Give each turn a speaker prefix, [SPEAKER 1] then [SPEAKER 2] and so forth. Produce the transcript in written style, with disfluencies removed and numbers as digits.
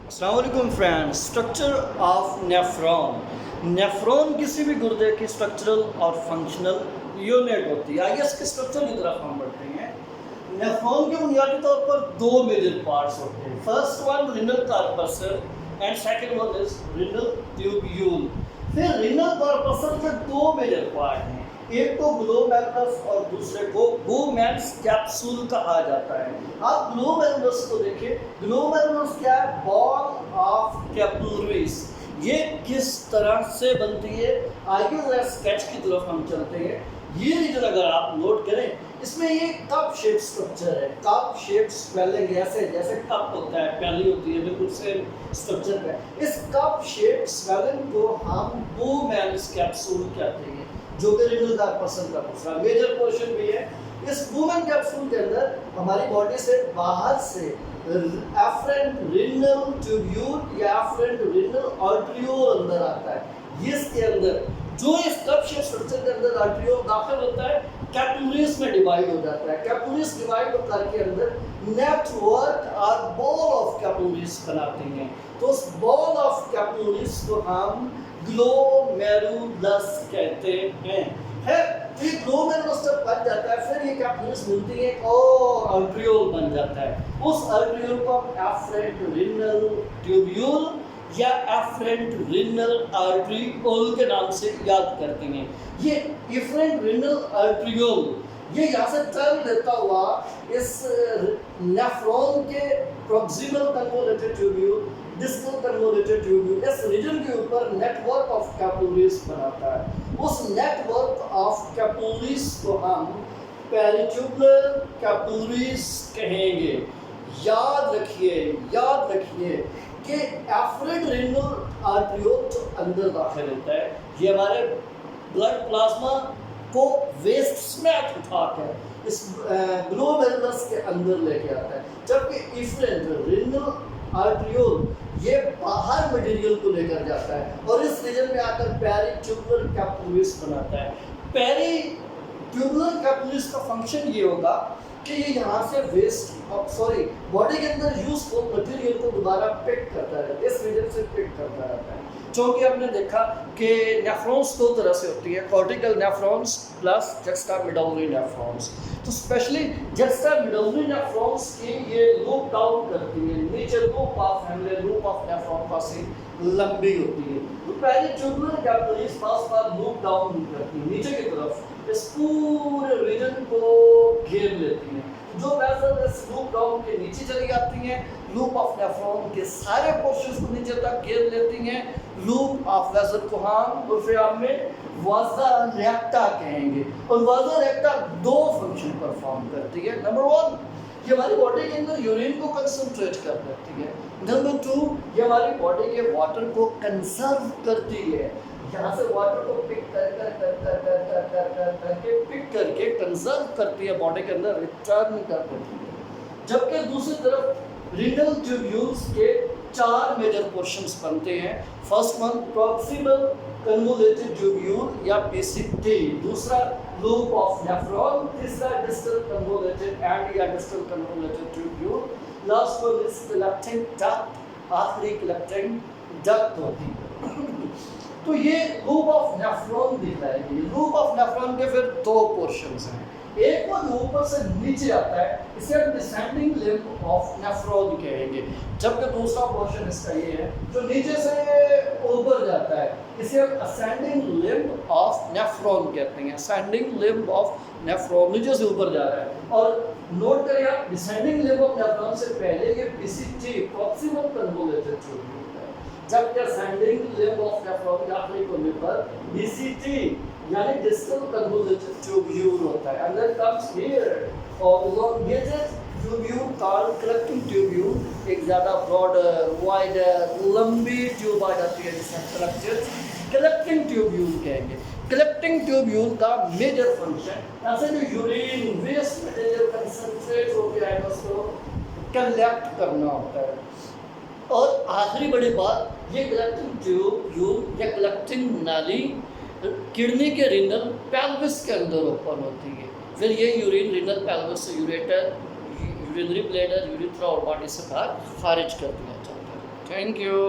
[SPEAKER 1] अस्सलाम वालेकुम friends. Structure of nephron. Nephron किसी भी गुर्दे की स्ट्रक्चरल और फंक्शनल यूनिट होती है। आइए इसके स्ट्रक्चर की तरफ हम बढ़ते हैं। नेफ्रॉन के बुनियादी तौर पर दो मेजर पार्ट्स होते हैं। First one renal corpuscle and second one is renal tubule. फिर रिनल कॉर्पस्कल के दो मेजर पार्ट हैं, एक तो ग्लोमेरुलस और दूसरे को गोमेन्स कैप्सूल कहा जाता है। आप ग्लोमेरुलस को देखिए, ग्लोमेरुलस क्या है? Ball of capillaries. ये किस तरह से बनती है? आगे जरा स्केच की तरफ हम चलते हैं। ये रीजन अगर आप नोट करें, इसमें ये कप शेप स्ट्रक्चर है। कप शेप स्वेलिंग ऐसे जैसे कप होता है, प्याली होती है, बिल्कुल सेम स्ट्रक्चर है। इस कप शेप स्वेलिंग को हम गोमेन्स कैप्सूल कहते हैं, जो कि रिनल कॉर्पस्कल का दूसरा मेजर पोर्शन भी है। इस वुमेन कैप्सूल के अंदर हमारी बॉडी से बाहर से एफरेंट रिनल ट्यूब्यूल या एफरेंट रिनल आर्टरियोल अंदर आता है। इसके अंदर जो इस कप शेप स्ट्रक्चर के अंदर आर्टरियोल दाखिल होता है, कैपिलरीज में डिवाइड हो जाता है। कैपिलरीज डिवाइड होकर के अंदर नेटवर्क और बॉल ऑफ कैपिलरीज बनाते हैं। तो उस बॉल ऑफ कैपिलरीज को हम ग्लोमेरुलस कहते हैं। है ये ग्लोमेरुलस जब बन जाता है, फिर ये कैपिलरीज मिलती है और आर्टरियोल बन जाता है। उस आर्टरियोल को हम एफरेंट रिनल ट्यूब्यूल या एफरेंट रिनल आर्टरियोल के नाम से याद करते हैं। ये एफरेंट रिनल आर्टरियोल ये यहाँ से टर्न लेता हुआ इस नेफ्रॉन के proximal convoluted tubule, distal convoluted tubule, इस रीजन के ऊपर नेटवर्क ऑफ कैपिलरीज बनाता है। उस नेटवर्क ऑफ कैपिलरीज को हम पेरिट्यूबुलर कैपिलरीज कहेंगे। याद रखिए कि एफरेंट रिनल आर्टरियोल जो अंदर दाखिल होता है, ये हमारे ब्लड प्लाज्मा को वेस्ट स्मैथ उठाकर इस ग्लोमेरुलस के अंदर लेके आता है, जबकि एफरेंट रिनल आर्टरियोल ये बाहर मटेरियल को लेकर जाता है और इस रीजन में आकर पेरिट्यूबुलर कैपिलरीज बनाता है। पेरिट्यूबुलर कैपिलरीज का फंक्शन ये होगा कि ये यहाँ से वेस्ट बॉडी के अंदर यूजफुल मटेरियल को दोबारा पिक करता रहता है, इस रीजन से पिक करता रहता है। क्योंकि आपने देखा कि नेफ्रॉन्स दो तरह से होती है, कॉर्टिकल नेफ्रॉन्स प्लस जक्स्टामेडुलरी नेफ्रॉन्स। तो स्पेशली जक्स्टामेडुलरी नेफ्रॉन्स की ये लूप डाउन करती है, नीचे loop of family loop of nephron काफी लंबी होती है। तो पेरिट्यूबुलर कैपिलरीज पास लूप डाउन करती है नीचे की तरफ, इस पूरे रीजन को घेर लेती हैं। जो वेसल इस लूप डाउन के नीचे चली जाती हैं, लूप ऑफ नेफ्रॉन के सारे पोर्शंस को नीचे तक घेर लेती हैं। लूप ऑफ वेसल को हम उर्फे आम में वाजा रेक्टा कहेंगे। और वाजा रेक्टा दो फंक्शन परफॉर्म करती है। नंबर वन, ये हमारी बॉडी के अंदर यूरिन को कंसंट्रेट कर देती है। नंबर टू, ये हमारी बॉडी के वाटर को कंजर्व करती है। यहाँ से वाटर को पिक करके कंजर्व करती है, बॉडी के अंदर रिटर्न कर देती है। जबकि दूसरी तरफ रिनल ट्यूब्यूल्स के चार मेजर पोर्शंस बनते हैं। First one proximal convoluted tubule या पीसीटी, दूसरा लूप ऑफ नेफ्रॉन, तीसरा डिस्टल कन्वोल्यूटेड एंड या distal convoluted tubule, last one is collecting duct, आखिरी कलेक्टिंग डक्ट होती है। तो ये लूप ऑफ नेफ्रॉन दिख रहा है। लूप ऑफ नेफ्रॉन के फिर दो पोर्शंस हैं। एक वो जो ऊपर से नीचे आता है, इसे हम डिसेंडिंग लिम्ब ऑफ नेफ्रॉन कहेंगे, जबकि दूसरा पोर्शन इसका ये है जो नीचे से ऊपर जाता है, इसे हम असेंडिंग लिम्ब ऑफ नेफ्रॉन कहते हैं। असेंडिंग लिम्ब ऑफ नेफ्रॉन नीचे से ऊपर जा रहा है। और नोट करिए आप, डिसेंडिंग लिम्ब ऑफ नेफ्रॉन से पहले ये पीसीटी प्रॉक्सिमल कन्वोल्यूटेड ट्यूब्यूल, जबकि असेंडिंग लिम्ब ऑफ नेफ्रॉन के आखिरी कोने पर डीसीटी यानी डिस्टल कन्वोल्यूटेड ट्यूब्यूल होता है। And then comes here और elongated tubule called collecting tubule, एक ज़्यादा ब्रॉडर वाइडर लंबी ट्यूब आ जाती है जिसे कलेक्टिंग ट्यूब्यूल कहेंगे। कलेक्टिंग ट्यूब्यूल का मेजर फंक्शन ऐसे जो यूरिन वेस्ट मटेरियल कंसंट्रेट हो गया है उसको कलेक्ट करना होता है। और आखिरी बड़ी बात, ये कलेक्टिंग ट्यूब्यूल या कलेक्टिंग नाली किडनी के रिनल पेल्विस के अंदर ओपन होती है। फिर ये यूरिन रिनल पेल्विस से यूरेटर यूरिनरी ब्लैडर यूरिथ्रा और बॉडी से बाहर खारिज कर दिया जाता है। Thank you.